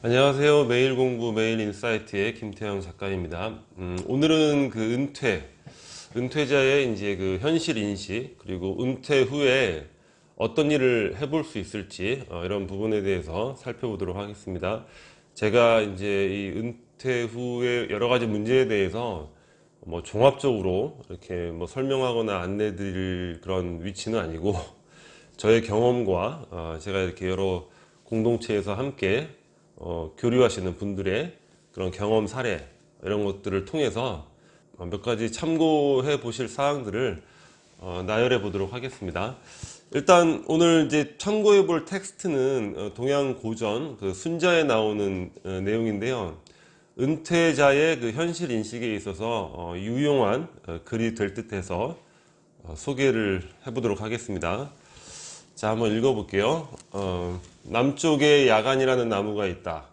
안녕하세요. 매일 공부 매일 인사이트의 김태형 작가입니다. 오늘은 그 은퇴자의 이제 그 현실 인식, 그리고 은퇴 후에 어떤 일을 해볼 수 있을지, 이런 부분에 대해서 살펴보도록 하겠습니다. 제가 이제 이 은퇴 후에 여러 가지 문제에 대해서 뭐 종합적으로 이렇게 뭐 설명하거나 안내 드릴 그런 위치는 아니고, 저의 경험과 제가 이렇게 여러 공동체에서 함께 교류하시는 분들의 그런 경험 사례, 이런 것들을 통해서 몇 가지 참고해 보실 사항들을 나열해 보도록 하겠습니다. 일단 오늘 이제 참고해 볼 텍스트는 동양 고전 그 순자에 나오는 내용인데요. 은퇴자의 그 현실 인식에 있어서 유용한 글이 될 듯해서 소개를 해 보도록 하겠습니다. 자, 한번 읽어볼게요. 남쪽에 야간이라는 나무가 있다.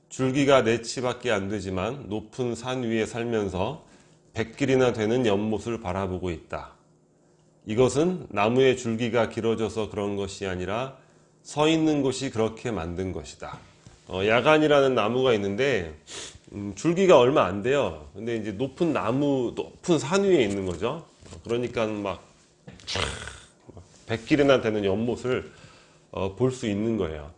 줄기가 4치밖에 안 되지만 높은 산 위에 살면서 100길이나 되는 연못을 바라보고 있다. 이것은 나무의 줄기가 길어져서 그런 것이 아니라 서 있는 곳이 그렇게 만든 것이다. 야간이라는 나무가 있는데 줄기가 얼마 안 돼요. 근데 이제 높은 산 위에 있는 거죠. 그러니까 막 100길이나 되는 연못을 볼 수 있는 거예요.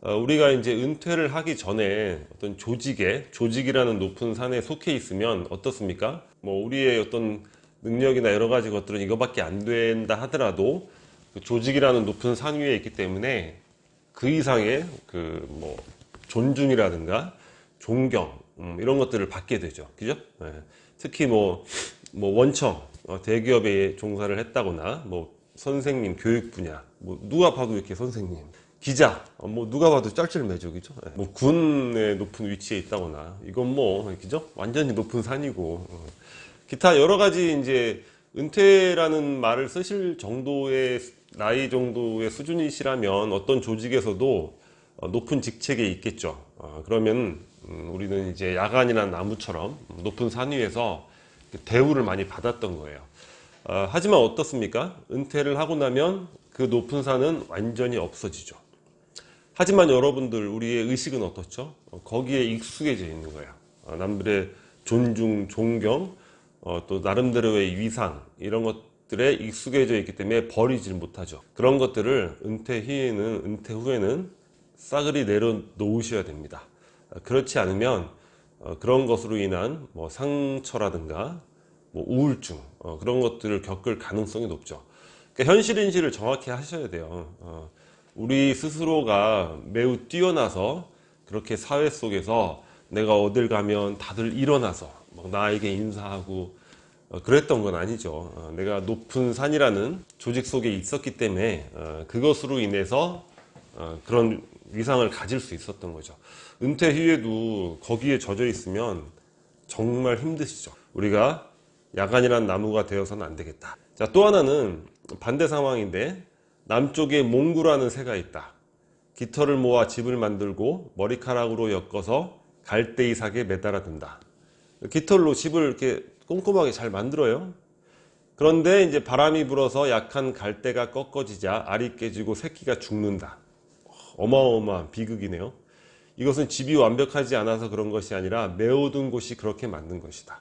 우리가 이제 은퇴를 하기 전에 어떤 조직이라는 높은 산에 속해 있으면 어떻습니까? 뭐 우리의 어떤 능력이나 여러 가지 것들은 이거밖에 안 된다 하더라도 그 조직이라는 높은 산 위에 있기 때문에 그 이상의 그 뭐 존중이라든가 존경, 이런 것들을 받게 되죠. 그죠? 네. 특히 뭐 원청, 대기업에 종사를 했다거나 뭐 선생님, 교육 분야, 뭐 누가 봐도 이렇게 선생님, 기자, 뭐 누가 봐도 쩔쩔매죠, 네. 뭐 군의 높은 위치에 있다거나, 이건 뭐 그죠? 완전히 높은 산이고, 기타 여러 가지 이제 은퇴라는 말을 쓰실 정도의 나이 정도의 수준이시라면 어떤 조직에서도 높은 직책에 있겠죠. 그러면 우리는 이제 야간이나 나무처럼 높은 산 위에서 대우를 많이 받았던 거예요. 하지만 어떻습니까? 은퇴를 하고 나면 그 높은 산은 완전히 없어지죠. 하지만 여러분들, 우리의 의식은 어떻죠? 거기에 익숙해져 있는 거예요. 남들의 존중, 존경, 또 나름대로의 위상, 이런 것들에 익숙해져 있기 때문에 버리질 못하죠. 그런 것들을 은퇴 후에는 싸그리 내려놓으셔야 됩니다. 그렇지 않으면 그런 것으로 인한 뭐 상처라든가 뭐 우울증, 그런 것들을 겪을 가능성이 높죠. 그러니까 현실 인식을 정확히 하셔야 돼요. 우리 스스로가 매우 뛰어나서 그렇게 사회 속에서 내가 어딜 가면 다들 일어나서 막 나에게 인사하고 그랬던 건 아니죠. 내가 높은 산이라는 조직 속에 있었기 때문에 그것으로 인해서 그런 위상을 가질 수 있었던 거죠. 은퇴 후에도 거기에 젖어 있으면 정말 힘드시죠. 우리가 야간이란 나무가 되어서는 안 되겠다. 자, 또 하나는 반대 상황인데, 남쪽에 몽구라는 새가 있다. 깃털을 모아 집을 만들고 머리카락으로 엮어서 갈대이삭에 매달아 둔다. 깃털로 집을 이렇게 꼼꼼하게 잘 만들어요. 그런데 이제 바람이 불어서 약한 갈대가 꺾어지자 알이 깨지고 새끼가 죽는다. 어마어마한 비극이네요. 이것은 집이 완벽하지 않아서 그런 것이 아니라 메워둔 곳이 그렇게 만든 것이다.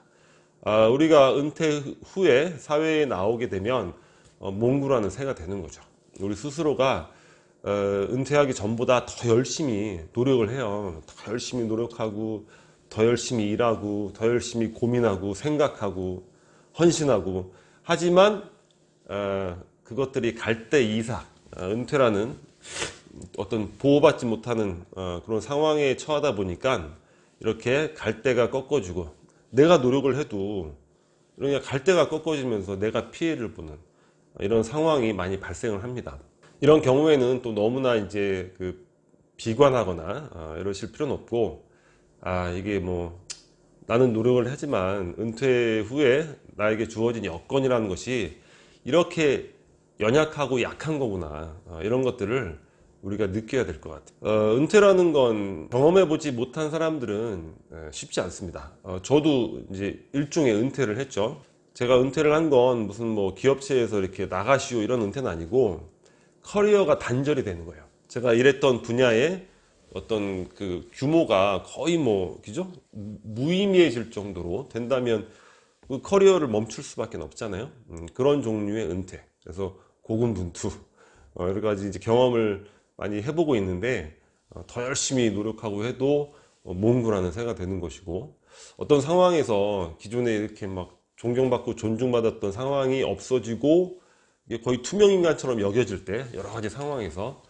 우리가 은퇴 후에 사회에 나오게 되면 몽구라는 새가 되는 거죠. 우리 스스로가 은퇴하기 전보다 더 열심히 노력을 해요. 더 열심히 노력하고, 더 열심히 일하고, 더 열심히 고민하고, 생각하고, 헌신하고. 하지만 그것들이 갈대 이삭, 은퇴라는 어떤 보호받지 못하는 그런 상황에 처하다 보니까 이렇게 갈대가 꺾어지고, 내가 노력을 해도 그냥 갈대가 꺾어지면서 내가 피해를 보는 이런 상황이 많이 발생을 합니다. 이런 경우에는 또 너무나 이제 그 비관하거나 이러실 필요는 없고, 이게 뭐 나는 노력을 하지만 은퇴 후에 나에게 주어진 여건이라는 것이 이렇게 연약하고 약한 거구나, 이런 것들을 우리가 느껴야 될 것 같아요. 은퇴라는 건 경험해보지 못한 사람들은 쉽지 않습니다. 저도 이제 일종의 은퇴를 했죠. 제가 은퇴를 한 건 무슨 뭐 기업체에서 이렇게 나가시오 이런 은퇴는 아니고, 커리어가 단절이 되는 거예요. 제가 일했던 분야의 어떤 그 규모가 거의 뭐 그죠? 무의미해질 정도로 된다면 그 커리어를 멈출 수밖에 없잖아요. 그런 종류의 은퇴. 그래서 고군분투 여러 가지 이제 경험을 많이 해보고 있는데 더 열심히 노력하고 해도 몽구라는 새가 되는 것이고, 어떤 상황에서 기존에 이렇게 막 존경받고 존중받았던 상황이 없어지고 이게 거의 투명인간처럼 여겨질 때, 여러 가지 상황에서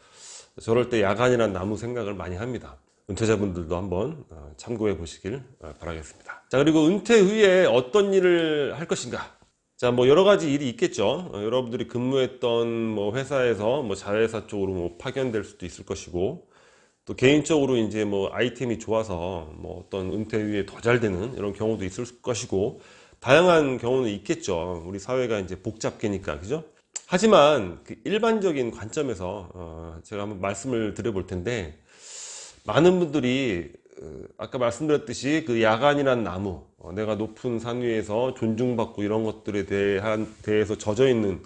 저럴 때 야간이란 나무 생각을 많이 합니다. 은퇴자분들도 한번 참고해 보시길 바라겠습니다. 자, 그리고 은퇴 후에 어떤 일을 할 것인가? 자, 뭐 여러 가지 일이 있겠죠. 여러분들이 근무했던 뭐 회사에서 뭐 자회사 쪽으로 뭐 파견될 수도 있을 것이고, 또 개인적으로 이제 뭐 아이템이 좋아서 뭐 어떤 은퇴 후에 더 잘 되는 이런 경우도 있을 것이고, 다양한 경우는 있겠죠. 우리 사회가 이제 복잡계니까, 그죠? 하지만 그 일반적인 관점에서 제가 한번 말씀을 드려볼 텐데, 많은 분들이 아까 말씀드렸듯이 그 야간이란 나무, 내가 높은 산 위에서 존중받고 이런 것들에 대해서 젖어 있는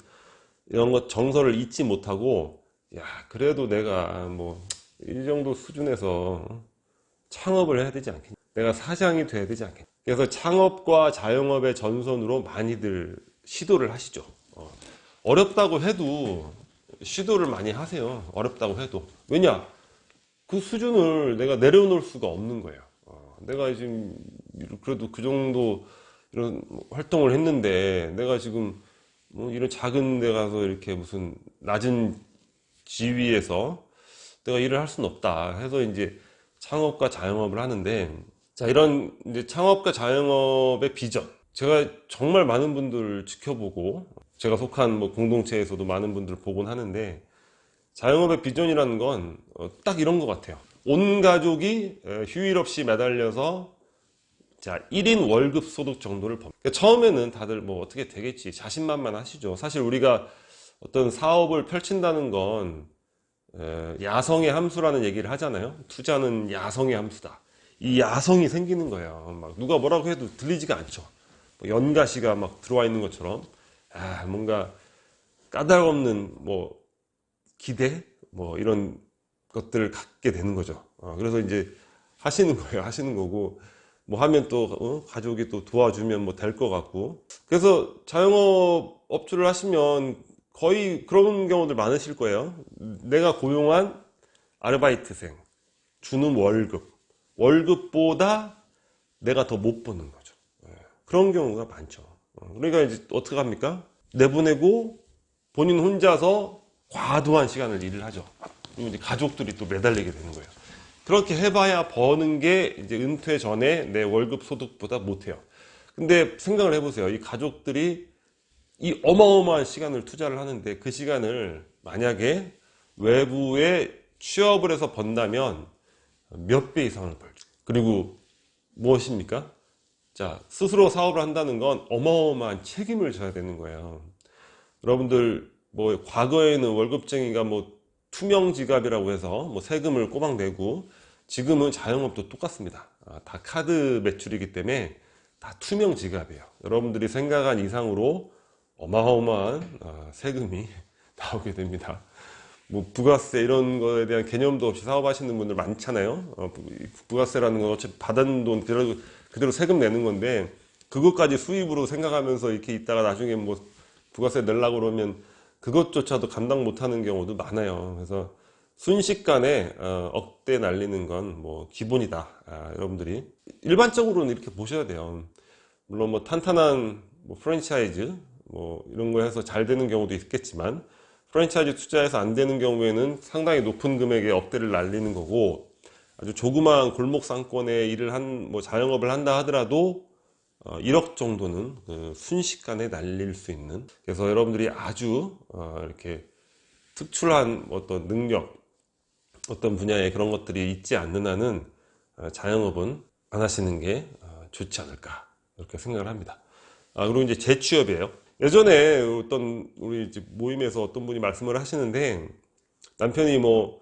이런 것 정서를 잊지 못하고, 야, 그래도 내가 뭐 이 정도 수준에서 창업을 해야 되지 않겠냐, 내가 사장이 돼야 되지 않겠냐. 그래서 창업과 자영업의 전선으로 많이들 시도를 하시죠. 어렵다고 해도 시도를 많이 하세요. 어렵다고 해도. 왜냐? 그 수준을 내가 내려놓을 수가 없는 거예요. 내가 지금 그래도 그 정도 이런 활동을 했는데, 내가 지금 뭐 이런 작은 데 가서 이렇게 무슨 낮은 지위에서 내가 일을 할 수는 없다 해서 이제 창업과 자영업을 하는데, 자, 이런 이제 창업과 자영업의 비전, 제가 정말 많은 분들 지켜보고, 제가 속한 뭐 공동체에서도 많은 분들 보곤 하는데, 자영업의 비전이라는 건 딱 이런 것 같아요. 온 가족이 휴일 없이 매달려서 자 1인 월급 소득 정도를 그러니까 처음에는 다들 뭐 어떻게 되겠지 자신만만 하시죠. 사실 우리가 어떤 사업을 펼친다는 건 야성의 함수라는 얘기를 하잖아요. 투자는 야성의 함수다. 이 야성이 생기는 거예요. 막 누가 뭐라고 해도 들리지가 않죠. 뭐 연가시가 막 들어와 있는 것처럼 뭔가 까닭없는 뭐 기대 뭐 이런 것들을 갖게 되는 거죠. 그래서 이제 하시는 거예요. 하시는 거고, 뭐 하면 또 가족이 또 도와주면 뭐 될 것 같고. 그래서 자영업 업주를 하시면 거의 그런 경우들 많으실 거예요. 내가 고용한 아르바이트생 주는 월급보다 내가 더 못 버는 거죠. 그런 경우가 많죠. 그러니까 이제 어떻게 합니까? 내보내고 본인 혼자서 과도한 시간을 일을 하죠. 그리고 이제 가족들이 또 매달리게 되는 거예요. 그렇게 해봐야 버는 게 이제 은퇴 전에 내 월급 소득보다 못해요. 근데 생각을 해보세요. 이 가족들이 이 어마어마한 시간을 투자를 하는데, 그 시간을 만약에 외부에 취업을 해서 번다면 몇 배 이상을 벌죠. 그리고 무엇입니까? 자, 스스로 사업을 한다는 건 어마어마한 책임을 져야 되는 거예요. 여러분들 뭐 과거에는 월급쟁이가 뭐 투명 지갑이라고 해서 뭐 세금을 꼬박 내고, 지금은 자영업도 똑같습니다. 다 카드 매출이기 때문에 다 투명 지갑이에요. 여러분들이 생각한 이상으로 어마어마한 세금이 나오게 됩니다. 뭐 부가세 이런 거에 대한 개념도 없이 사업하시는 분들 많잖아요. 부가세라는 건 어차피 받은 돈 그대로 세금 내는 건데, 그것까지 수입으로 생각하면서 이렇게 있다가 나중에 뭐 부가세 내려고 그러면 그것조차도 감당 못하는 경우도 많아요. 그래서 순식간에 억대 날리는 건 뭐 기본이다. 여러분들이 일반적으로는 이렇게 보셔야 돼요. 물론 뭐 탄탄한 뭐 프랜차이즈 뭐 이런 거 해서 잘 되는 경우도 있겠지만, 프랜차이즈 투자해서 안 되는 경우에는 상당히 높은 금액의 억대를 날리는 거고, 아주 조그마한 골목 상권에 뭐 자영업을 한다 하더라도 1억 정도는 순식간에 날릴 수 있는. 그래서 여러분들이 아주 이렇게 특출한 어떤 능력, 어떤 분야에 그런 것들이 있지 않는 한은 자영업은 안 하시는 게 좋지 않을까, 이렇게 생각을 합니다. 그리고 이제 재취업이에요. 예전에 어떤 우리 모임에서 어떤 분이 말씀을 하시는데, 남편이 뭐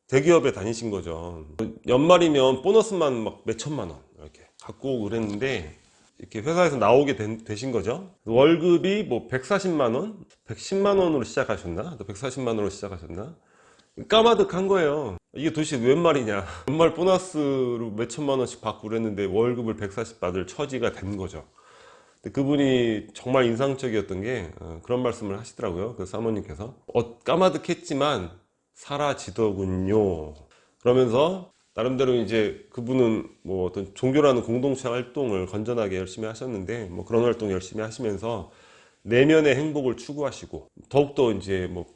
대기업에 다니신 거죠. 연말이면 보너스만 막 몇천만 원 이렇게 갖고 오고 그랬는데, 이렇게 회사에서 나오게 되신 거죠. 월급이 뭐 140만 원, 110만 원으로 시작하셨나? 또 140만 원으로 시작하셨나? 까마득한 거예요. 이게 도대체 웬 말이냐? 연말 보너스로 몇 천만 원씩 받고 그랬는데 월급을 140 받을 처지가 된 거죠. 근데 그분이 정말 인상적이었던 게 그런 말씀을 하시더라고요. 그 사모님께서 까마득했지만 사라지더군요. 그러면서 나름대로 이제 그분은 뭐 어떤 종교라는 공동체 활동을 건전하게 열심히 하셨는데 뭐 그런 활동 열심히 하시면서 내면의 행복을 추구하시고 더욱더 이제 뭐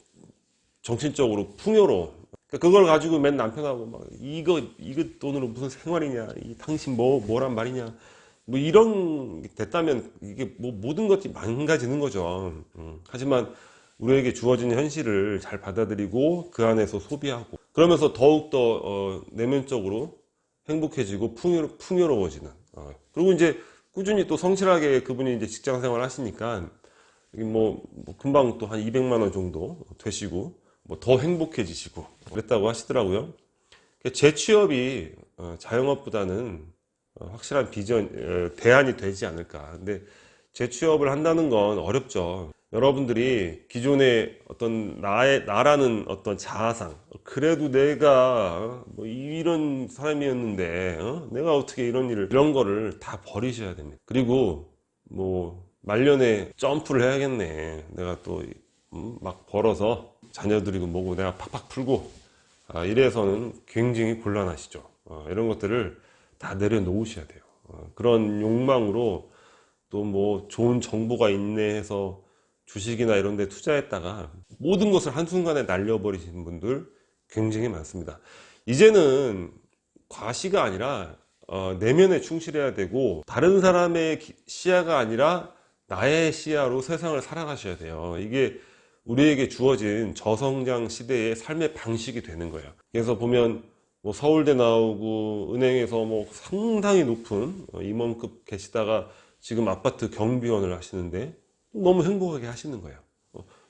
정신적으로 풍요로운, 그러니까 그걸 가지고 맨 남편하고 막 이거 돈으로 무슨 생활이냐, 당신 뭐란 말이냐, 뭐 이런 게 됐다면 이게 뭐 모든 것이 망가지는 거죠. 하지만 우리에게 주어진 현실을 잘 받아들이고 그 안에서 소비하고 그러면서 더욱더 내면적으로 행복해지고 풍요로워지는. 그리고 이제 꾸준히 또 성실하게 그분이 이제 직장 생활 하시니까 뭐 금방 또 한 200만 원 정도 되시고 뭐 더 행복해지시고 그랬다고 하시더라고요. 재취업이 자영업보다는 확실한 대안이 되지 않을까. 근데 재취업을 한다는 건 어렵죠. 여러분들이 기존의 어떤 나라는 어떤 자아상, 그래도 내가 뭐 이런 사람이었는데 내가 어떻게 이런 거를 다 버리셔야 됩니다. 그리고 뭐 말년에 점프를 해야겠네, 내가 또 막 벌어서 자녀들이고 뭐고 내가 팍팍 풀고 이래서는 굉장히 곤란하시죠. 이런 것들을 다 내려놓으셔야 돼요. 그런 욕망으로 또 뭐 좋은 정보가 있네 해서 주식이나 이런 데 투자했다가 모든 것을 한순간에 날려버리시는 분들 굉장히 많습니다. 이제는 과시가 아니라 내면에 충실해야 되고 다른 사람의 시야가 아니라 나의 시야로 세상을 살아가셔야 돼요. 이게 우리에게 주어진 저성장 시대의 삶의 방식이 되는 거예요. 그래서 보면 뭐 서울대 나오고 은행에서 뭐 상당히 높은 임원급 계시다가 지금 아파트 경비원을 하시는데 너무 행복하게 하시는 거예요.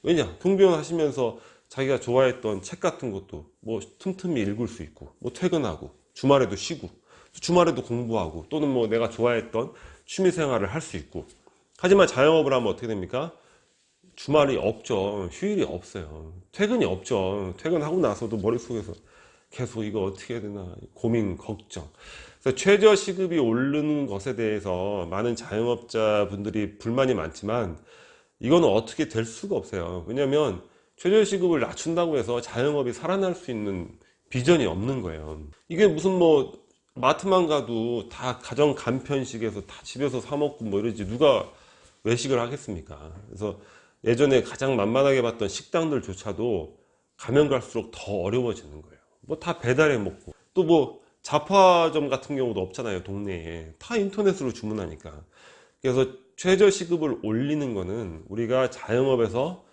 왜냐? 경비원 하시면서 자기가 좋아했던 책 같은 것도 뭐 틈틈이 읽을 수 있고, 뭐 퇴근하고 주말에도 쉬고 주말에도 공부하고, 또는 뭐 내가 좋아했던 취미 생활을 할 수 있고. 하지만 자영업을 하면 어떻게 됩니까? 주말이 없죠. 휴일이 없어요. 퇴근이 없죠. 퇴근하고 나서도 머릿속에서 계속 이거 어떻게 해야 되나 고민, 걱정. 그래서 최저시급이 오르는 것에 대해서 많은 자영업자분들이 불만이 많지만 이거는 어떻게 될 수가 없어요. 왜냐하면 최저시급을 낮춘다고 해서 자영업이 살아날 수 있는 비전이 없는 거예요. 이게 무슨 뭐 마트만 가도 다 가정 간편식에서 다 집에서 사 먹고 뭐 이러지 누가 외식을 하겠습니까? 그래서 예전에 가장 만만하게 봤던 식당들조차도 가면 갈수록 더 어려워지는 거예요. 뭐 다 배달해 먹고, 또 뭐 잡화점 같은 경우도 없잖아요. 동네에 다 인터넷으로 주문하니까. 그래서 최저시급을 올리는 거는 우리가 자영업에서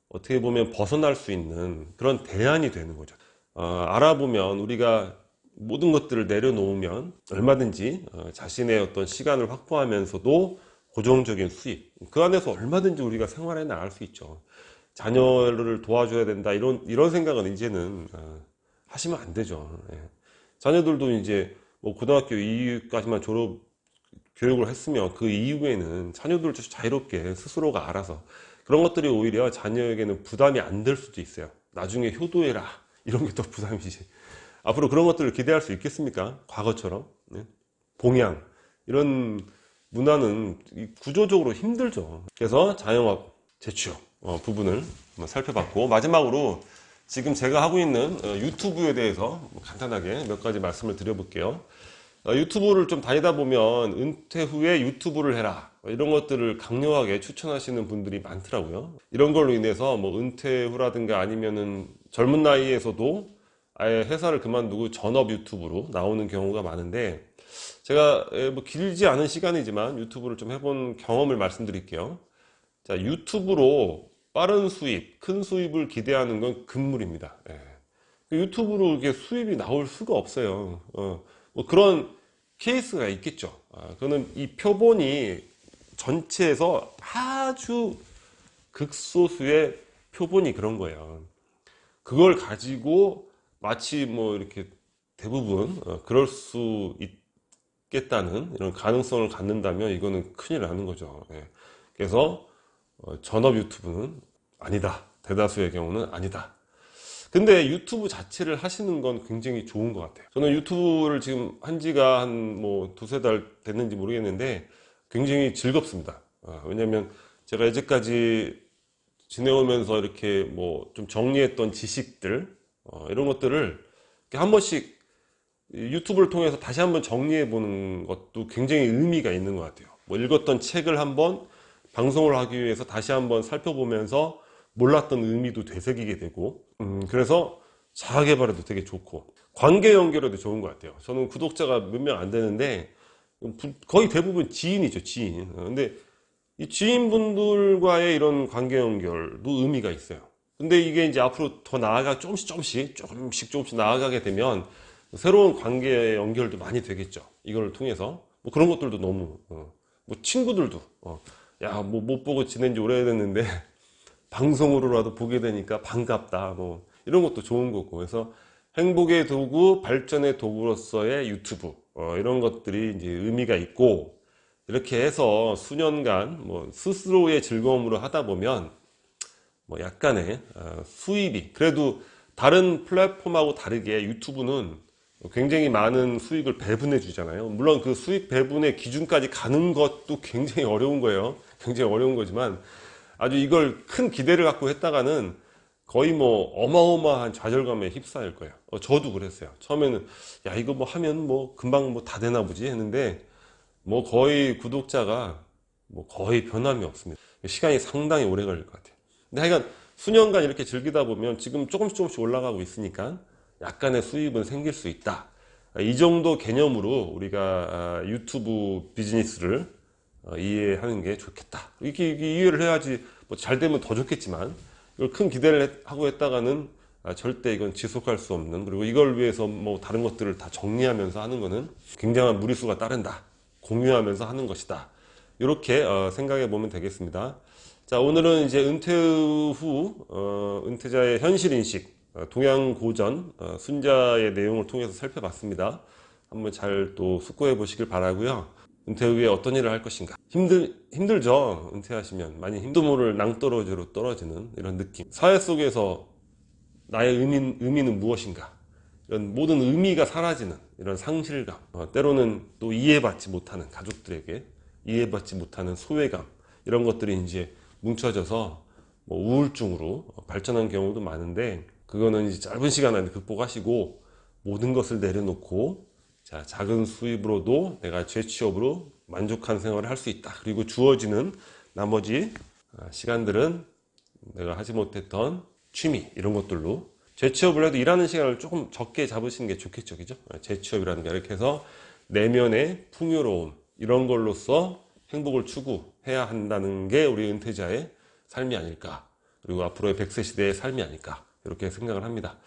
어떻게 보면 벗어날 수 있는 그런 대안이 되는 거죠. 알아보면 우리가 모든 것들을 내려놓으면 얼마든지 자신의 어떤 시간을 확보하면서도 고정적인 수입, 그 안에서 얼마든지 우리가 생활해 나갈 수 있죠. 자녀를 도와줘야 된다 이런 생각은 이제는 하시면 안 되죠. 예. 자녀들도 이제 뭐 고등학교 2까지만 졸업 교육을 했으면 그 이후에는 자녀들 자유롭게 스스로가 알아서, 그런 것들이 오히려 자녀에게는 부담이 안 될 수도 있어요. 나중에 효도해라 이런 게 더 부담이지. 앞으로 그런 것들을 기대할 수 있겠습니까? 과거처럼. 네? 봉양 이런 문화는 구조적으로 힘들죠. 그래서 자영업, 재취업 부분을 한번 살펴봤고, 마지막으로 지금 제가 하고 있는 유튜브에 대해서 간단하게 몇 가지 말씀을 드려볼게요. 유튜브를 좀 다니다 보면 은퇴 후에 유튜브를 해라 이런 것들을 강력하게 추천하시는 분들이 많더라고요. 이런 걸로 인해서 뭐 은퇴 후라든가 아니면은 젊은 나이에서도 아예 회사를 그만두고 전업 유튜브로 나오는 경우가 많은데, 제가 뭐 길지 않은 시간이지만 유튜브를 좀 해본 경험을 말씀드릴게요. 자, 유튜브로 빠른 수입, 큰 수입을 기대하는 건 금물입니다. 예. 유튜브로 이렇게 수입이 나올 수가 없어요. 뭐 그런 케이스가 있겠죠. 그거는 이 표본이 전체에서 아주 극소수의 표본이 그런 거예요. 그걸 가지고 마치 뭐 이렇게 대부분 그럴 수 있겠다는 이런 가능성을 갖는다면 이거는 큰일 나는 거죠. 예. 그래서 전업 유튜브는 아니다. 대다수의 경우는 아니다. 근데 유튜브 자체를 하시는 건 굉장히 좋은 것 같아요. 저는 유튜브를 지금 한 지가 한 뭐 두세 달 됐는지 모르겠는데 굉장히 즐겁습니다. 왜냐면 제가 이제까지 지내오면서 이렇게 뭐 좀 정리했던 지식들, 이런 것들을 이렇게 한 번씩 유튜브를 통해서 다시 한번 정리해 보는 것도 굉장히 의미가 있는 것 같아요. 뭐 읽었던 책을 한번 방송을 하기 위해서 다시 한번 살펴보면서 몰랐던 의미도 되새기게 되고, 그래서 자아개발에도 되게 좋고 관계 연결에도 좋은 것 같아요. 저는 구독자가 몇 명 안 되는데 거의 대부분 지인이죠, 지인. 근데 이 지인분들과의 이런 관계 연결도 의미가 있어요. 근데 이게 이제 앞으로 더 나아가 조금씩 나아가게 되면 새로운 관계 연결도 많이 되겠죠. 이걸 통해서 뭐 그런 것들도 너무 뭐 친구들도 야 뭐 못 보고 지낸 지 오래됐는데 방송으로라도 보게 되니까 반갑다 뭐 이런 것도 좋은 거고. 그래서 행복의 도구, 발전의 도구로서의 유튜브 이런 것들이 이제 의미가 있고, 이렇게 해서 수년간 뭐 스스로의 즐거움으로 하다 보면 뭐 약간의 수입이, 그래도 다른 플랫폼하고 다르게 유튜브는 굉장히 많은 수익을 배분해 주잖아요. 물론 그 수익 배분의 기준까지 가는 것도 굉장히 어려운 거예요. 굉장히 어려운 거지만 아주 이걸 큰 기대를 갖고 했다가는 거의 뭐 어마어마한 좌절감에 휩싸일 거예요. 저도 그랬어요. 처음에는 야 이거 뭐 하면 뭐 금방 뭐 다 되나 보지 했는데 뭐 거의 구독자가 뭐 거의 변함이 없습니다. 시간이 상당히 오래 걸릴 것 같아요. 근데 하여간 수년간 이렇게 즐기다 보면 지금 조금씩 올라가고 있으니까 약간의 수입은 생길 수 있다. 이 정도 개념으로 우리가 유튜브 비즈니스를 이해하는 게 좋겠다. 이렇게 이해를 해야지 뭐 잘 되면 더 좋겠지만, 이걸 큰 기대를 하고 했다가는 절대 이건 지속할 수 없는, 그리고 이걸 위해서 뭐 다른 것들을 다 정리하면서 하는 거는 굉장한 무리수가 따른다. 공유하면서 하는 것이다. 이렇게 생각해 보면 되겠습니다. 자, 오늘은 이제 은퇴 후 은퇴자의 현실 인식, 동양고전 순자의 내용을 통해서 살펴봤습니다. 한번 잘 또 숙고해 보시길 바라고요. 은퇴 후에 어떤 일을 할 것인가. 힘들죠. 은퇴하시면 많이 힘듦을 낭떠러지로 떨어지는 이런 느낌. 사회 속에서 나의 의미는 무엇인가. 이런 모든 의미가 사라지는 이런 상실감, 때로는 또 이해받지 못하는, 가족들에게 이해받지 못하는 소외감, 이런 것들이 이제 뭉쳐져서 뭐 우울증으로 발전한 경우도 많은데, 그거는 이제 짧은 시간 안에 극복하시고 모든 것을 내려놓고 자, 작은 수입으로도 내가 재취업으로 만족한 생활을 할 수 있다. 그리고 주어지는 나머지 시간들은 내가 하지 못했던 취미 이런 것들로, 재취업을 해도 일하는 시간을 조금 적게 잡으시는 게 좋겠죠, 그죠? 재취업이라는 게 이렇게 해서 내면의 풍요로움 이런 걸로써 행복을 추구해야 한다는 게 우리 은퇴자의 삶이 아닐까, 그리고 앞으로의 100세 시대의 삶이 아닐까, 이렇게 생각을 합니다.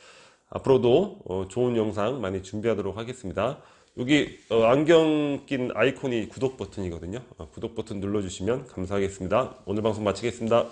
앞으로도 좋은 영상 많이 준비하도록 하겠습니다. 여기 안경 낀 아이콘이 구독 버튼이거든요. 구독 버튼 눌러주시면 감사하겠습니다. 오늘 방송 마치겠습니다.